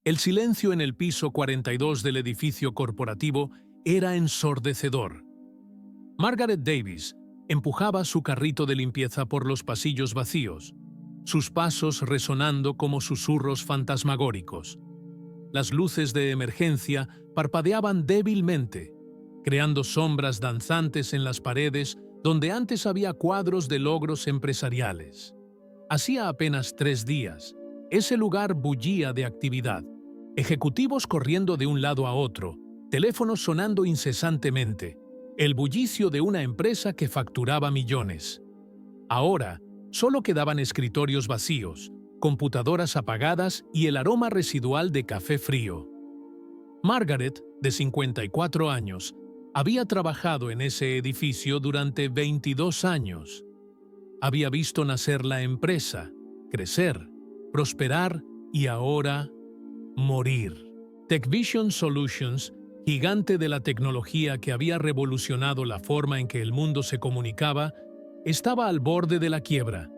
El silencio en el piso 42 del edificio corporativo era ensordecedor. Margaret Davis empujaba su carrito de limpieza por los pasillos vacíos, sus pasos resonando como susurros fantasmagóricos. Las luces de emergencia parpadeaban débilmente, creando sombras danzantes en las paredes donde antes había cuadros de logros empresariales. Hacía apenas 3 días, ese lugar bullía de actividad. Ejecutivos corriendo de un lado a otro, teléfonos sonando incesantemente, el bullicio de una empresa que facturaba millones. Ahora, solo quedaban escritorios vacíos, computadoras apagadas y el aroma residual de café frío. Margaret, de 54 años, había trabajado en ese edificio durante 22 años. Había visto nacer la empresa, crecer, prosperar y ahora morir. TechVision Solutions, gigante de la tecnología que había revolucionado la forma en que el mundo se comunicaba, estaba al borde de la quiebra.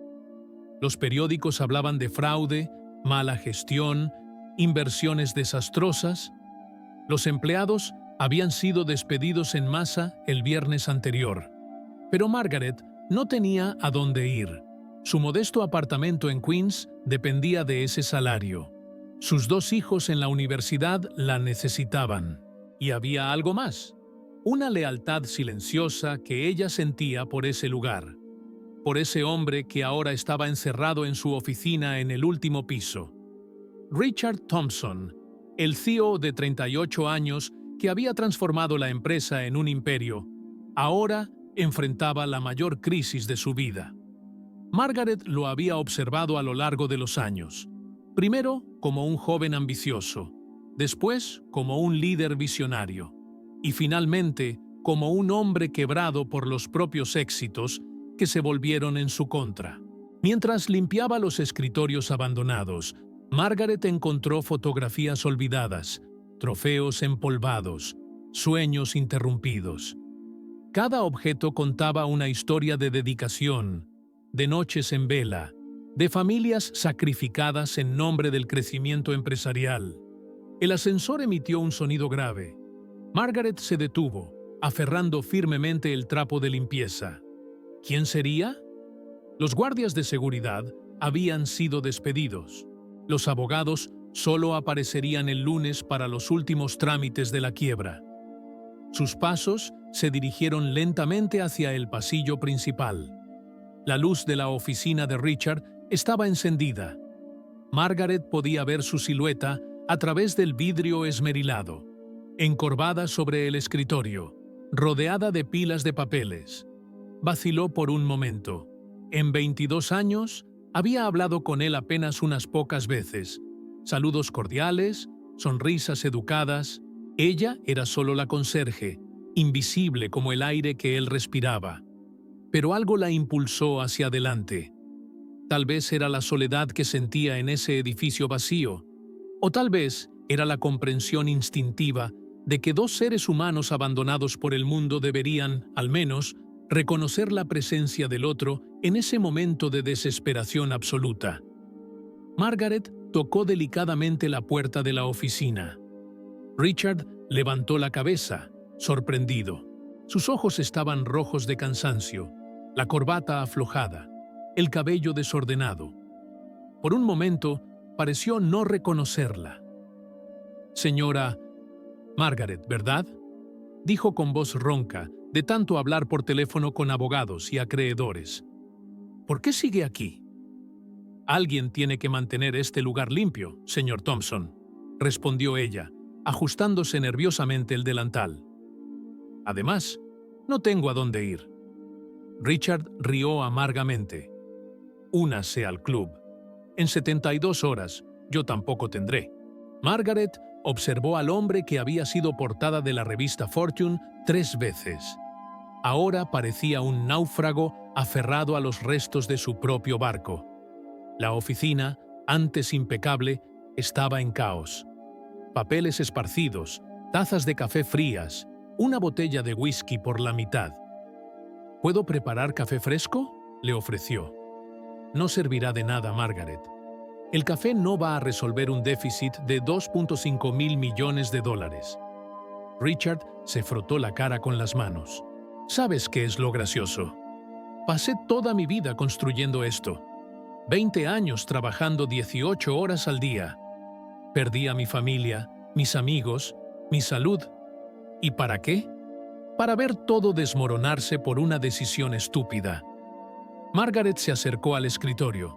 Los periódicos hablaban de fraude, mala gestión, inversiones desastrosas. Los empleados habían sido despedidos en masa el viernes anterior. Pero Margaret no tenía a dónde ir. Su modesto apartamento en Queens dependía de ese salario. Sus 2 hijos en la universidad la necesitaban. Y había algo más. Una lealtad silenciosa que ella sentía por ese lugar. Por ese hombre que ahora estaba encerrado en su oficina en el último piso. Richard Thompson, el CEO de 38 años que había transformado la empresa en un imperio, ahora enfrentaba la mayor crisis de su vida. Margaret lo había observado a lo largo de los años, primero como un joven ambicioso, después como un líder visionario, y finalmente como un hombre quebrado por los propios éxitos que se volvieron en su contra. Mientras limpiaba los escritorios abandonados, Margaret encontró fotografías olvidadas, trofeos empolvados, sueños interrumpidos. Cada objeto contaba una historia de dedicación, de noches en vela, de familias sacrificadas en nombre del crecimiento empresarial. El ascensor emitió un sonido grave. Margaret se detuvo, aferrando firmemente el trapo de limpieza. ¿Quién sería? Los guardias de seguridad habían sido despedidos. Los abogados solo aparecerían el lunes para los últimos trámites de la quiebra. Sus pasos se dirigieron lentamente hacia el pasillo principal. La luz de la oficina de Richard estaba encendida. Margaret podía ver su silueta a través del vidrio esmerilado, encorvada sobre el escritorio, rodeada de pilas de papeles. Vaciló por un momento. En 22 años, había hablado con él apenas unas pocas veces. Saludos cordiales, sonrisas educadas. Ella era solo la conserje, invisible como el aire que él respiraba. Pero algo la impulsó hacia adelante. Tal vez era la soledad que sentía en ese edificio vacío, o tal vez era la comprensión instintiva de que 2 seres humanos abandonados por el mundo deberían, al menos, reconocer la presencia del otro en ese momento de desesperación absoluta. Margaret tocó delicadamente la puerta de la oficina. Richard levantó la cabeza, sorprendido. Sus ojos estaban rojos de cansancio, la corbata aflojada, el cabello desordenado. Por un momento, pareció no reconocerla. «Señora Margaret, ¿verdad?», dijo con voz ronca, de tanto hablar por teléfono con abogados y acreedores. «¿Por qué sigue aquí?». «Alguien tiene que mantener este lugar limpio, señor Thompson», respondió ella, ajustándose nerviosamente el delantal. «Además, no tengo a dónde ir». Richard rió amargamente. «Únase al club. En 72 horas, yo tampoco tendré». Margaret observó al hombre que había sido portada de la revista Fortune 3 veces. Ahora parecía un náufrago aferrado a los restos de su propio barco. La oficina, antes impecable, estaba en caos. Papeles esparcidos, tazas de café frías, una botella de whisky por la mitad. «¿Puedo preparar café fresco?», le ofreció. «No servirá de nada, Margaret». El café no va a resolver un déficit de 2.5 mil millones de dólares. Richard se frotó la cara con las manos. ¿Sabes qué es lo gracioso? Pasé toda mi vida construyendo esto. 20 años trabajando 18 horas al día. Perdí a mi familia, mis amigos, mi salud. ¿Y para qué? Para ver todo desmoronarse por una decisión estúpida. Margaret se acercó al escritorio.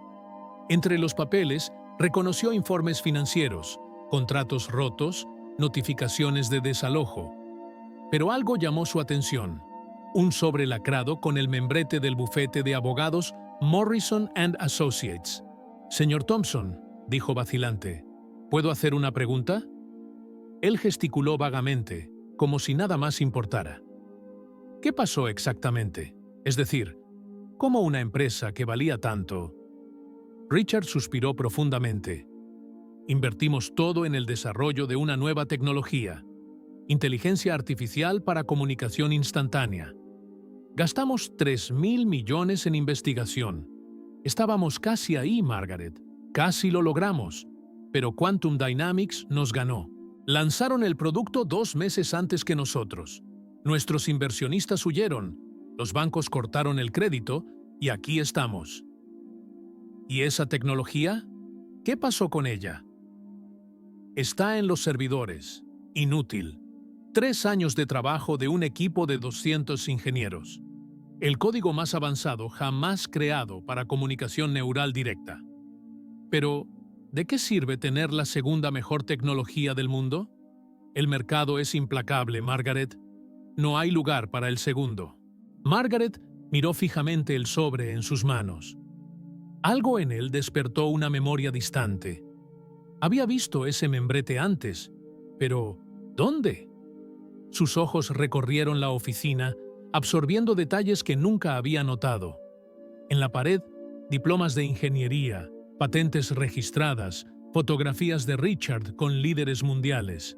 Entre los papeles, reconoció informes financieros, contratos rotos, notificaciones de desalojo. Pero algo llamó su atención. Un sobre lacrado con el membrete del bufete de abogados Morrison & Associates. «Señor Thompson», dijo vacilante, «¿puedo hacer una pregunta?» Él gesticuló vagamente, como si nada más importara. ¿Qué pasó exactamente? Es decir, ¿cómo una empresa que valía tanto? Richard suspiró profundamente. Invertimos todo en el desarrollo de una nueva tecnología, inteligencia artificial para comunicación instantánea. Gastamos 3.000 millones en investigación. Estábamos casi ahí, Margaret. Casi lo logramos. Pero Quantum Dynamics nos ganó. Lanzaron el producto 2 meses antes que nosotros. Nuestros inversionistas huyeron, los bancos cortaron el crédito y aquí estamos. ¿Y esa tecnología? ¿Qué pasó con ella? Está en los servidores. Inútil. 3 años de trabajo de un equipo de 200 ingenieros. El código más avanzado jamás creado para comunicación neural directa. Pero, ¿de qué sirve tener la segunda mejor tecnología del mundo? El mercado es implacable, Margaret. No hay lugar para el segundo. Margaret miró fijamente el sobre en sus manos. Algo en él despertó una memoria distante. Había visto ese membrete antes, pero ¿dónde? Sus ojos recorrieron la oficina, absorbiendo detalles que nunca había notado. En la pared, diplomas de ingeniería, patentes registradas, fotografías de Richard con líderes mundiales.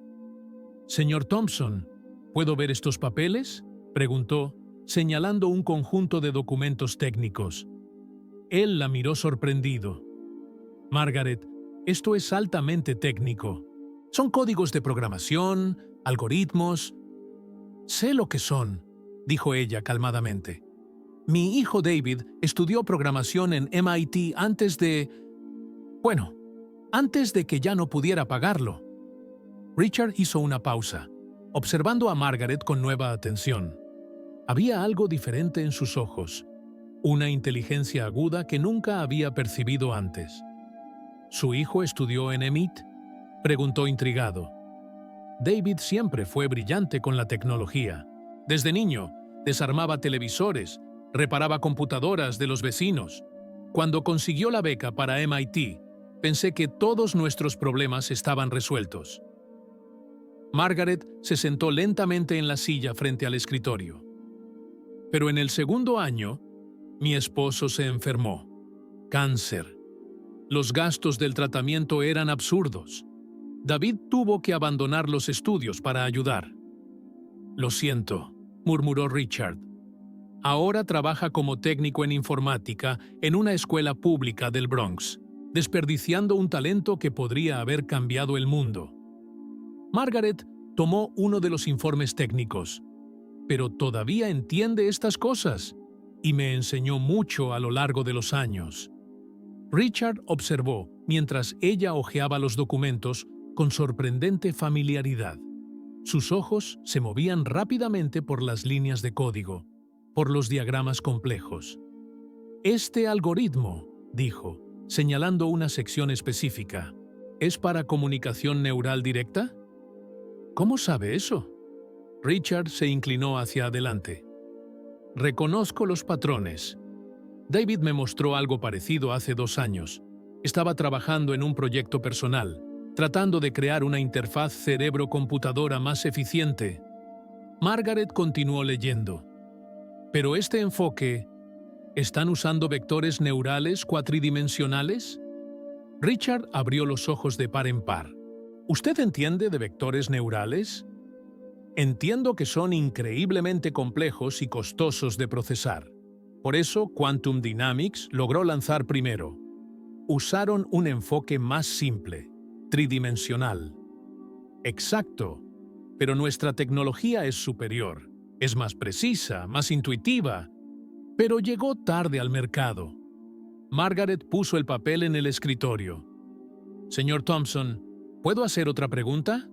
«Señor Thompson, ¿puedo ver estos papeles?», preguntó, señalando un conjunto de documentos técnicos. Él la miró sorprendido. «Margaret, esto es altamente técnico. Son códigos de programación, algoritmos». «Sé lo que son», dijo ella calmadamente. «Mi hijo David estudió programación en MIT antes de que ya no pudiera pagarlo». Richard hizo una pausa, observando a Margaret con nueva atención. Había algo diferente en sus ojos, una inteligencia aguda que nunca había percibido antes. «¿Su hijo estudió en MIT?», preguntó intrigado. David siempre fue brillante con la tecnología. Desde niño, desarmaba televisores, reparaba computadoras de los vecinos. Cuando consiguió la beca para MIT, pensé que todos nuestros problemas estaban resueltos. Margaret se sentó lentamente en la silla frente al escritorio. Pero en el segundo año, mi esposo se enfermó. Cáncer. Los gastos del tratamiento eran absurdos. David tuvo que abandonar los estudios para ayudar. «Lo siento», murmuró Richard. Ahora trabaja como técnico en informática en una escuela pública del Bronx, desperdiciando un talento que podría haber cambiado el mundo. Margaret tomó uno de los informes técnicos. «Pero todavía entiende estas cosas y me enseñó mucho a lo largo de los años». Richard observó mientras ella hojeaba los documentos con sorprendente familiaridad. Sus ojos se movían rápidamente por las líneas de código, por los diagramas complejos. «Este algoritmo», dijo, señalando una sección específica, «¿es para comunicación neural directa?». «¿Cómo sabe eso?». Richard se inclinó hacia adelante. «Reconozco los patrones. David me mostró algo parecido hace 2 años. Estaba trabajando en un proyecto personal, tratando de crear una interfaz cerebro-computadora más eficiente». Margaret continuó leyendo. «Pero este enfoque, ¿están usando vectores neurales cuatridimensionales?». Richard abrió los ojos de par en par. «¿Usted entiende de vectores neurales?». «Entiendo que son increíblemente complejos y costosos de procesar. Por eso Quantum Dynamics logró lanzar primero». Usaron un enfoque más simple, tridimensional. Exacto, pero nuestra tecnología es superior, es más precisa, más intuitiva, pero llegó tarde al mercado. Margaret puso el papel en el escritorio. Señor Thompson, ¿puedo hacer otra pregunta?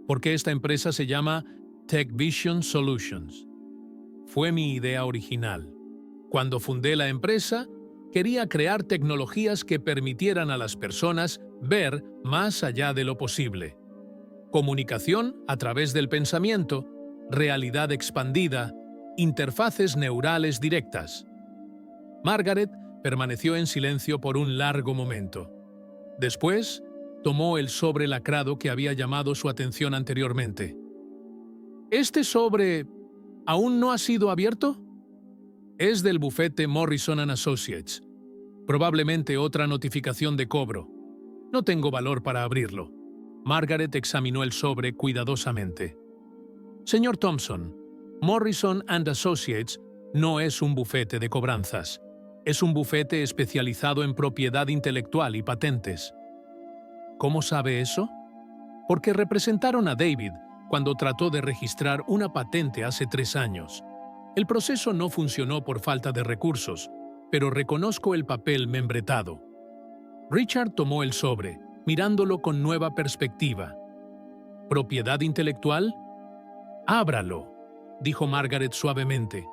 ¿Por qué esta empresa se llama TechVision Solutions? Fue mi idea original. Cuando fundé la empresa, quería crear tecnologías que permitieran a las personas ver más allá de lo posible. Comunicación a través del pensamiento, realidad expandida, interfaces neurales directas. Margaret permaneció en silencio por un largo momento. Después, tomó el sobre lacrado que había llamado su atención anteriormente. ¿Este sobre aún no ha sido abierto? Es del bufete Morrison & Associates. Probablemente otra notificación de cobro. No tengo valor para abrirlo. Margaret examinó el sobre cuidadosamente. Señor Thompson, Morrison & Associates no es un bufete de cobranzas. Es un bufete especializado en propiedad intelectual y patentes. ¿Cómo sabe eso? Porque representaron a David cuando trató de registrar una patente hace 3 años. El proceso no funcionó por falta de recursos, pero reconozco el papel membretado. Richard tomó el sobre, mirándolo con nueva perspectiva. ¿Propiedad intelectual? Ábralo, dijo Margaret suavemente.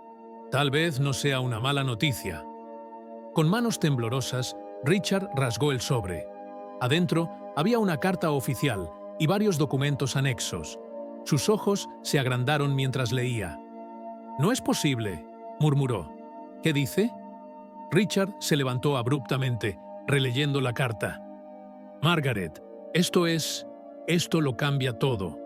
Tal vez no sea una mala noticia. Con manos temblorosas, Richard rasgó el sobre. Adentro había una carta oficial y varios documentos anexos. Sus ojos se agrandaron mientras leía. «No es posible», murmuró. «¿Qué dice?» Richard se levantó abruptamente, releyendo la carta. «Margaret, esto lo cambia todo».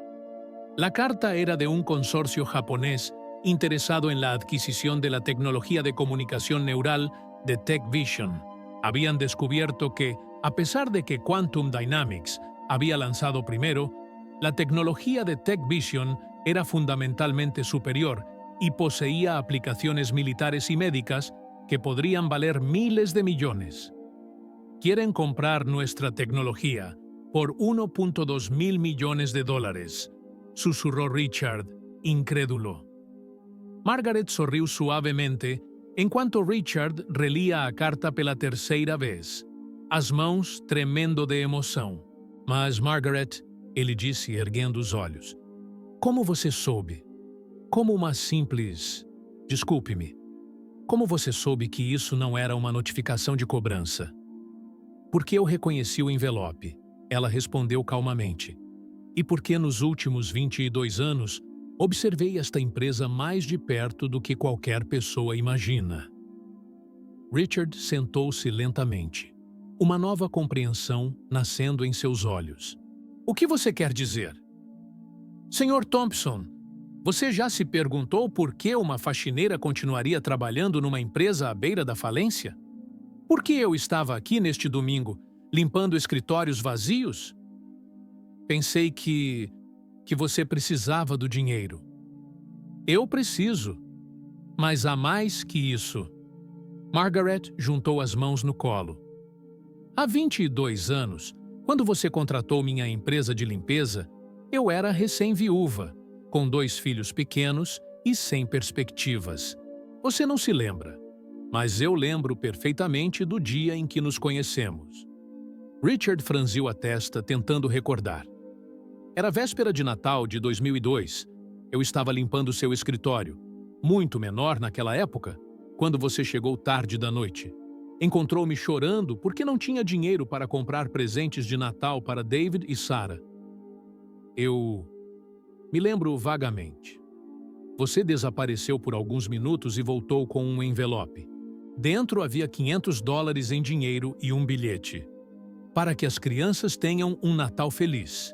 La carta era de un consorcio japonés interesado en la adquisición de la tecnología de comunicación neural de TechVision. Habían descubierto que, a pesar de que Quantum Dynamics había lanzado primero, la tecnología de TechVision era fundamentalmente superior y poseía aplicaciones militares y médicas que podrían valer miles de millones. Quieren comprar nuestra tecnología por $1.2 mil millones, susurró Richard, incrédulo. Margaret sorriu suavemente enquanto Richard relia a carta pela terceira vez, as mãos tremendo de emoção. Mas, Margaret, ele disse erguendo os olhos, como você soube? Como uma simples... Desculpe-me. Como você soube que isso não era uma notificação de cobrança? Porque eu reconheci o envelope, ela respondeu calmamente. E porque nos últimos 22 anos, observei esta empresa mais de perto do que qualquer pessoa imagina. Richard sentou-se lentamente, uma nova compreensão nascendo em seus olhos. O que você quer dizer? Senhor Thompson, você já se perguntou por que uma faxineira continuaria trabalhando numa empresa à beira da falência? Por que eu estava aqui neste domingo, limpando escritórios vazios? Pensei que você precisava do dinheiro. Eu preciso. Mas há mais que isso. Margaret juntou as mãos no colo. Há 22 anos, quando você contratou minha empresa de limpeza, eu era recém-viúva, com 2 filhos pequenos e sem perspectivas. Você não se lembra, mas eu lembro perfeitamente do dia em que nos conhecemos. Richard franziu a testa, tentando recordar. Era véspera de Natal de 2002. Eu estava limpando seu escritório, muito menor naquela época, quando você chegou tarde da noite. Encontrou-me chorando porque não tinha dinheiro para comprar presentes de Natal para David e Sarah. Eu me lembro vagamente. Você desapareceu por alguns minutos e voltou com um envelope. Dentro havia $500 em dinheiro e um bilhete. Para que as crianças tenham um Natal feliz.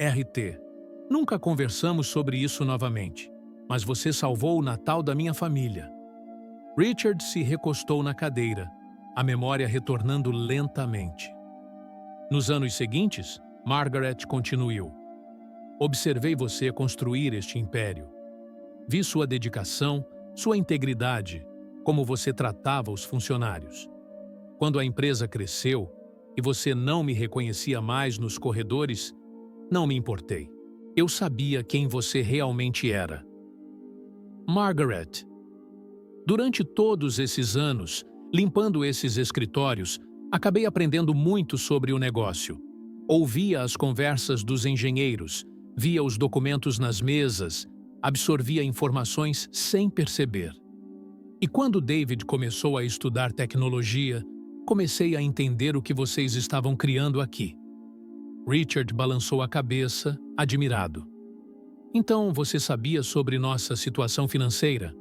RT. Nunca conversamos sobre isso novamente, mas você salvou o Natal da minha família. Richard se recostou na cadeira, a memória retornando lentamente. Nos anos seguintes, Margaret continuou. Observei você construir este império. Vi sua dedicação, sua integridade, como você tratava os funcionários. Quando a empresa cresceu e você não me reconhecia mais nos corredores, não me importei. Eu sabia quem você realmente era. Margaret, durante todos esses anos, limpando esses escritórios, acabei aprendendo muito sobre o negócio. Ouvia as conversas dos engenheiros, via os documentos nas mesas, absorvia informações sem perceber. E quando David começou a estudar tecnologia, comecei a entender o que vocês estavam criando aqui. Richard balançou a cabeça, admirado. Então você sabia sobre nossa situação financeira?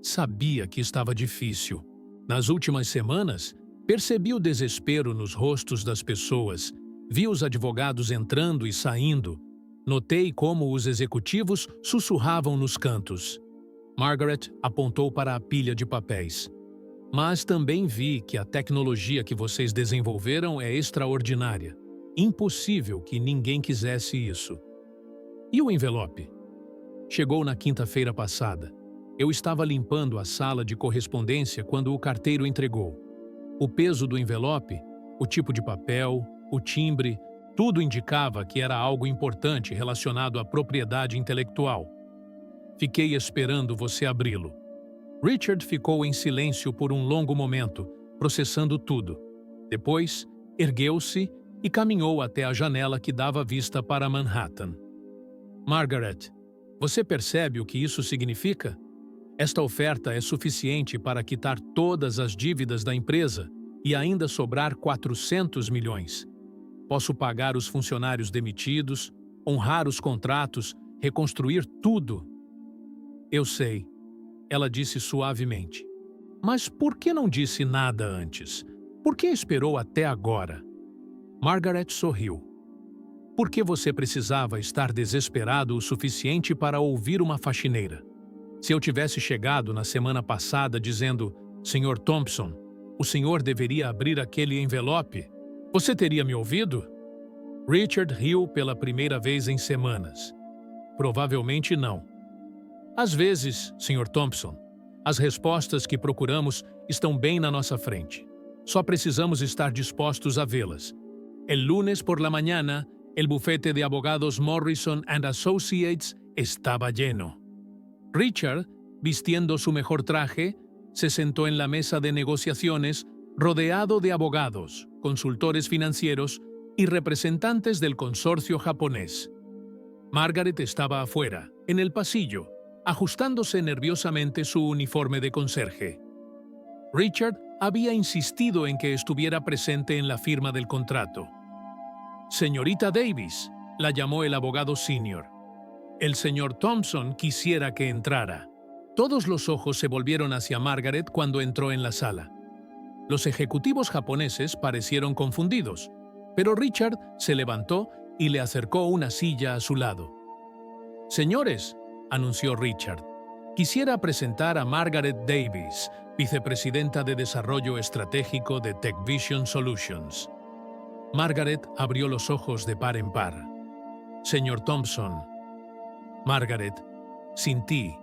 Sabia que estava difícil. Nas últimas semanas, percebi o desespero nos rostos das pessoas, vi os advogados entrando e saindo, notei como os executivos sussurravam nos cantos. Margaret apontou para a pilha de papéis. Mas também vi que a tecnologia que vocês desenvolveram é extraordinária. Impossível que ninguém quisesse isso. E o envelope? Chegou na quinta-feira passada. Eu estava limpando a sala de correspondência quando o carteiro entregou. O peso do envelope, o tipo de papel, o timbre, tudo indicava que era algo importante relacionado à propriedade intelectual. Fiquei esperando você abri-lo. Richard ficou em silêncio por um longo momento, processando tudo. Depois, ergueu-se e caminhou até a janela que dava vista para Manhattan. Margaret, você percebe o que isso significa? Esta oferta é suficiente para quitar todas as dívidas da empresa e ainda sobrar 400 milhões. Posso pagar os funcionários demitidos, honrar os contratos, reconstruir tudo. Eu sei, ela disse suavemente. Mas por que não disse nada antes? Por que esperou até agora? Margaret sorriu. Por que você precisava estar desesperado o suficiente para ouvir uma faxineira? Se eu tivesse chegado na semana passada dizendo, Sr. Thompson, o senhor deveria abrir aquele envelope, você teria me ouvido? Richard riu pela primeira vez em semanas. Provavelmente não. Às vezes, Sr. Thompson, as respostas que procuramos estão bem na nossa frente. Só precisamos estar dispostos a vê-las. El lunes por la mañana, el bufete de abogados Morrison & Associates estaba lleno. Richard, vistiendo su mejor traje, se sentó en la mesa de negociaciones rodeado de abogados, consultores financieros y representantes del consorcio japonés. Margaret estaba afuera, en el pasillo, ajustándose nerviosamente su uniforme de conserje. Richard había insistido en que estuviera presente en la firma del contrato. Señorita Davis, la llamó el abogado senior. El señor Thompson quisiera que entrara. Todos los ojos se volvieron hacia Margaret cuando entró en la sala. Los ejecutivos japoneses parecieron confundidos, pero Richard se levantó y le acercó una silla a su lado. Señores, anunció Richard, quisiera presentar a Margaret Davis, vicepresidenta de Desarrollo Estratégico de TechVision Solutions. Margaret abrió los ojos de par en par. Señor Thompson. Margaret, sin ti,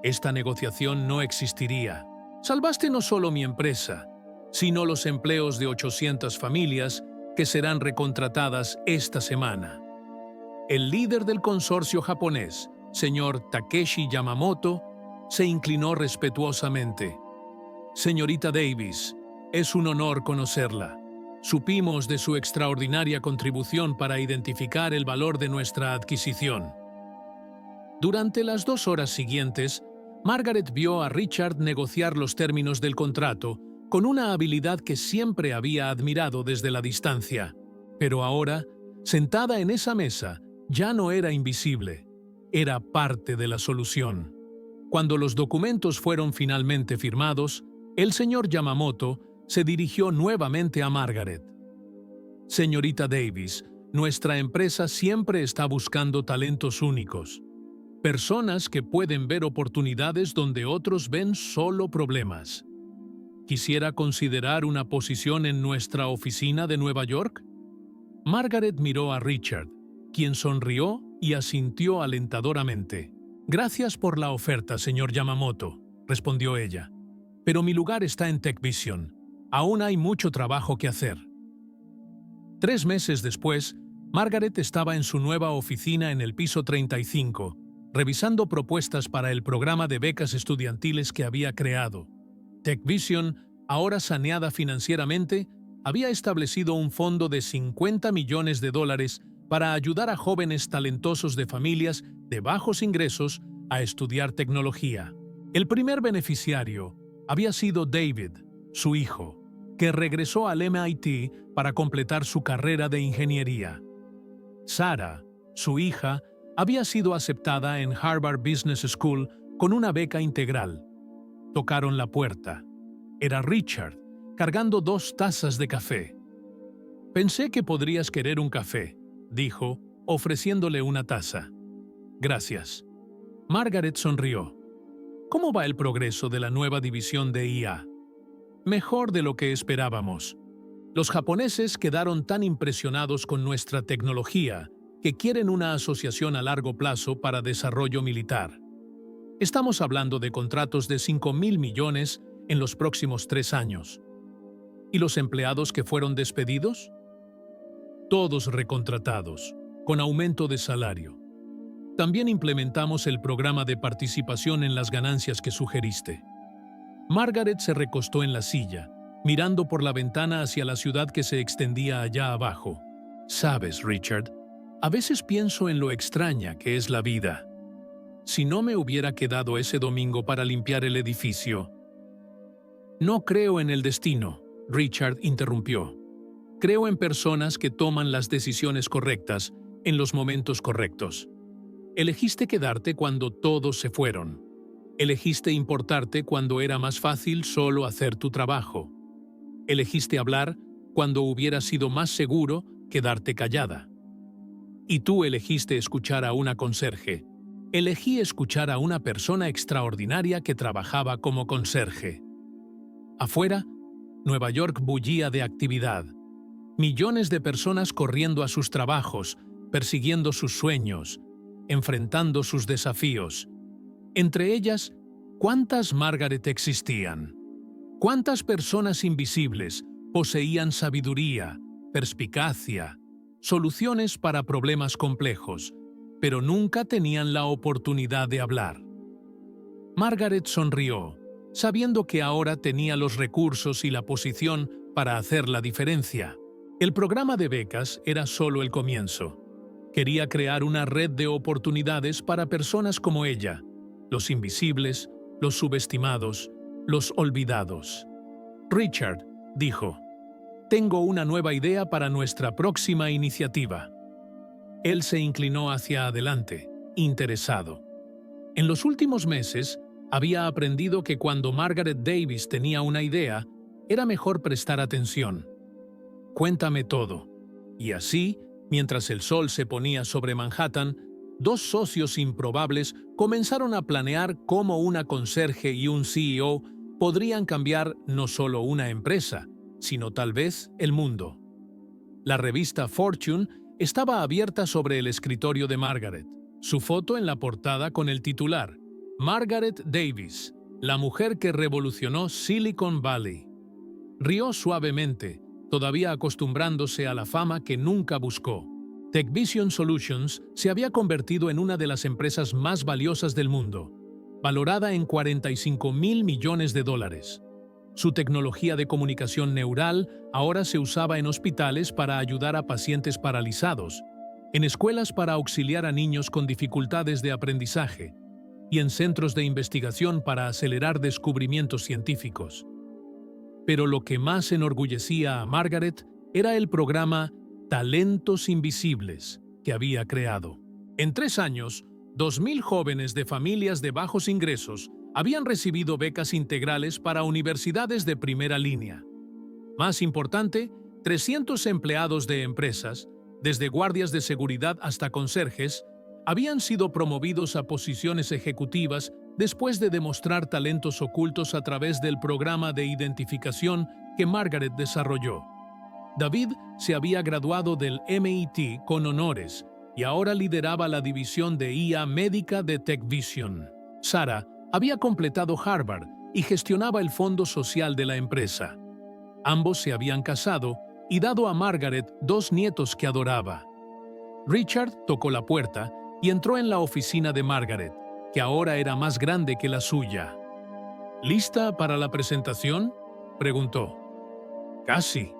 esta negociación no existiría. Salvaste no solo mi empresa, sino los empleos de 800 familias que serán recontratadas esta semana. El líder del consorcio japonés, señor Takeshi Yamamoto, se inclinó respetuosamente. Señorita Davis, es un honor conocerla. Supimos de su extraordinaria contribución para identificar el valor de nuestra adquisición. Durante las 2 horas siguientes, Margaret vio a Richard negociar los términos del contrato con una habilidad que siempre había admirado desde la distancia. Pero ahora, sentada en esa mesa, ya no era invisible, era parte de la solución. Cuando los documentos fueron finalmente firmados, el señor Yamamoto se dirigió nuevamente a Margaret. Señorita Davis, nuestra empresa siempre está buscando talentos únicos. Personas que pueden ver oportunidades donde otros ven solo problemas. ¿Quisiera considerar una posición en nuestra oficina de Nueva York? Margaret miró a Richard, quien sonrió y asintió alentadoramente. Gracias por la oferta, señor Yamamoto, respondió ella. Pero mi lugar está en TechVision. Aún hay mucho trabajo que hacer. 3 meses después, Margaret estaba en su nueva oficina en el piso 35, revisando propuestas para el programa de becas estudiantiles que había creado. TechVision, ahora saneada financieramente, había establecido un fondo de $50 millones para ayudar a jóvenes talentosos de familias de bajos ingresos a estudiar tecnología. El primer beneficiario había sido David, su hijo, que regresó al MIT para completar su carrera de ingeniería. Sarah, su hija, había sido aceptada en Harvard Business School con una beca integral. Tocaron la puerta. Era Richard, cargando 2 tazas de café. «Pensé que podrías querer un café», dijo, ofreciéndole una taza. «Gracias». Margaret sonrió. «¿Cómo va el progreso de la nueva división de IA?» «Mejor de lo que esperábamos. Los japoneses quedaron tan impresionados con nuestra tecnología que quieren una asociación a largo plazo para desarrollo militar. Estamos hablando de contratos de $5,000 millones en los próximos 3 años. ¿Y los empleados que fueron despedidos? Todos recontratados, con aumento de salario. También implementamos el programa de participación en las ganancias que sugeriste». Margaret se recostó en la silla, mirando por la ventana hacia la ciudad que se extendía allá abajo. «Sabes, Richard, a veces pienso en lo extraña que es la vida. Si no me hubiera quedado ese domingo para limpiar el edificio». «No creo en el destino», Richard interrumpió. «Creo en personas que toman las decisiones correctas en los momentos correctos. Elegiste quedarte cuando todos se fueron. Elegiste importarte cuando era más fácil solo hacer tu trabajo. Elegiste hablar cuando hubiera sido más seguro quedarte callada. Y tú elegiste escuchar a una conserje. Elegí escuchar a una persona extraordinaria que trabajaba como conserje». Afuera, Nueva York bullía de actividad. Millones de personas corriendo a sus trabajos, persiguiendo sus sueños, enfrentando sus desafíos. Entre ellas, ¿cuántas Margaret existían? ¿Cuántas personas invisibles poseían sabiduría, perspicacia, soluciones para problemas complejos, pero nunca tenían la oportunidad de hablar? Margaret sonrió, sabiendo que ahora tenía los recursos y la posición para hacer la diferencia. El programa de becas era solo el comienzo. Quería crear una red de oportunidades para personas como ella, los invisibles, los subestimados, los olvidados. «Richard», dijo, «tengo una nueva idea para nuestra próxima iniciativa». Él se inclinó hacia adelante, interesado. En los últimos meses, había aprendido que cuando Margaret Davis tenía una idea, era mejor prestar atención. «Cuéntame todo». Y así, mientras el sol se ponía sobre Manhattan, 2 socios improbables comenzaron a planear cómo una conserje y un CEO podrían cambiar no solo una empresa, sino tal vez el mundo. La revista Fortune estaba abierta sobre el escritorio de Margaret, su foto en la portada con el titular: «Margaret Davis, la mujer que revolucionó Silicon Valley». Rió suavemente, todavía acostumbrándose a la fama que nunca buscó. TechVision Solutions se había convertido en una de las empresas más valiosas del mundo, valorada en $45,000 millones. Su tecnología de comunicación neural ahora se usaba en hospitales para ayudar a pacientes paralizados, en escuelas para auxiliar a niños con dificultades de aprendizaje y en centros de investigación para acelerar descubrimientos científicos. Pero lo que más enorgullecía a Margaret era el programa Talentos Invisibles que había creado. En 3 años, 2,000 jóvenes de familias de bajos ingresos habían recibido becas integrales para universidades de primera línea. Más importante, 300 empleados de empresas, desde guardias de seguridad hasta conserjes, habían sido promovidos a posiciones ejecutivas después de demostrar talentos ocultos a través del programa de identificación que Margaret desarrolló. David se había graduado del MIT con honores y ahora lideraba la división de IA médica de TechVision. Sarah había completado Harvard y gestionaba el fondo social de la empresa. Ambos se habían casado y dado a Margaret 2 nietos que adoraba. Richard tocó la puerta y entró en la oficina de Margaret, que ahora era más grande que la suya. ¿Lista para la presentación?, preguntó. Casi.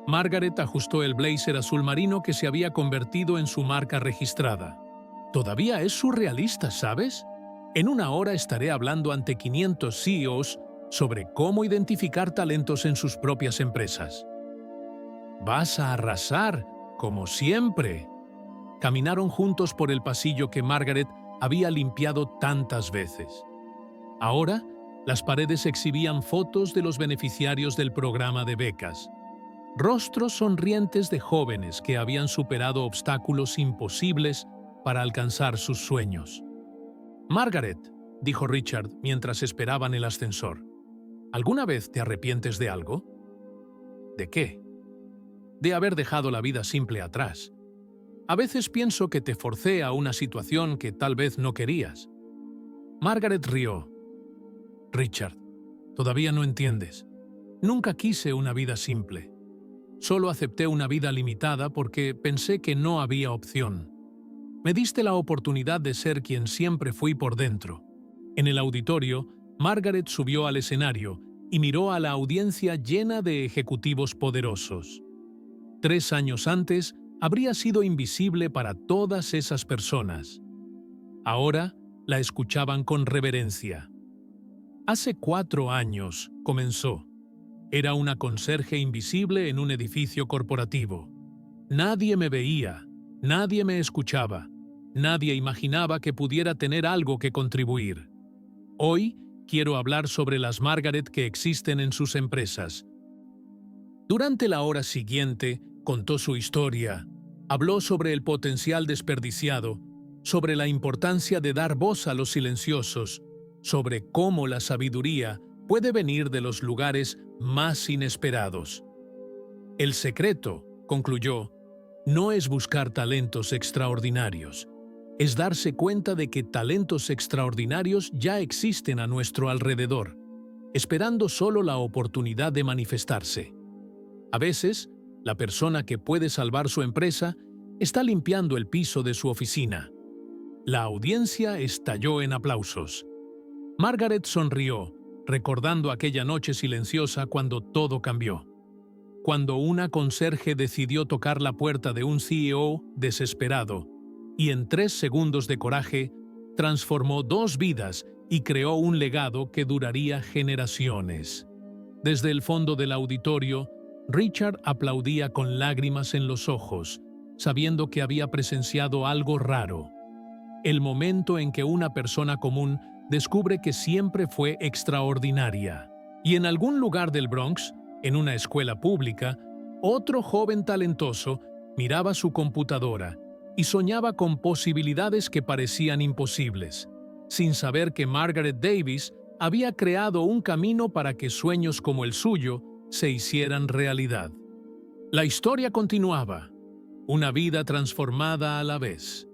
Margaret ajustó el blazer azul marino que se había convertido en su marca registrada. Todavía es surrealista, ¿sabes? En 1 hora estaré hablando ante 500 CEOs sobre cómo identificar talentos en sus propias empresas. Vas a arrasar, como siempre. Caminaron juntos por el pasillo que Margaret había limpiado tantas veces. Ahora, las paredes exhibían fotos de los beneficiarios del programa de becas. Rostros sonrientes de jóvenes que habían superado obstáculos imposibles para alcanzar sus sueños. Margaret, dijo Richard mientras esperaban el ascensor, ¿alguna vez te arrepientes de algo? ¿De qué? De haber dejado la vida simple atrás. A veces pienso que te forcé a una situación que tal vez no querías. Margaret rió. Richard, todavía no entiendes. Nunca quise una vida simple. Solo acepté una vida limitada porque pensé que no había opción. Me diste la oportunidad de ser quien siempre fui por dentro. En el auditorio, Margaret subió al escenario y miró a la audiencia llena de ejecutivos poderosos. 3 años antes, habría sido invisible para todas esas personas. Ahora la escuchaban con reverencia. Hace 4 años, comenzó. Era una conserje invisible en un edificio corporativo. Nadie me veía, nadie me escuchaba, nadie imaginaba que pudiera tener algo que contribuir. Hoy quiero hablar sobre las Margaret que existen en sus empresas. Durante la hora siguiente, contó su historia, habló sobre el potencial desperdiciado, sobre la importancia de dar voz a los silenciosos, sobre cómo la sabiduría puede venir de los lugares más inesperados. El secreto, concluyó, no es buscar talentos extraordinarios, es darse cuenta de que talentos extraordinarios ya existen a nuestro alrededor, esperando solo la oportunidad de manifestarse. A veces, la persona que puede salvar su empresa está limpiando el piso de su oficina. La audiencia estalló en aplausos. Margaret sonrió, recordando aquella noche silenciosa cuando todo cambió. Cuando una conserje decidió tocar la puerta de un CEO desesperado y en 3 segundos de coraje transformó 2 vidas y creó un legado que duraría generaciones. Desde el fondo del auditorio, Richard aplaudía con lágrimas en los ojos, sabiendo que había presenciado algo raro. El momento en que una persona común descubre que siempre fue extraordinaria. Y en algún lugar del Bronx, en una escuela pública, otro joven talentoso miraba su computadora y soñaba con posibilidades que parecían imposibles, sin saber que Margaret Davis había creado un camino para que sueños como el suyo se hicieran realidad. La historia continuaba, una vida transformada a la vez.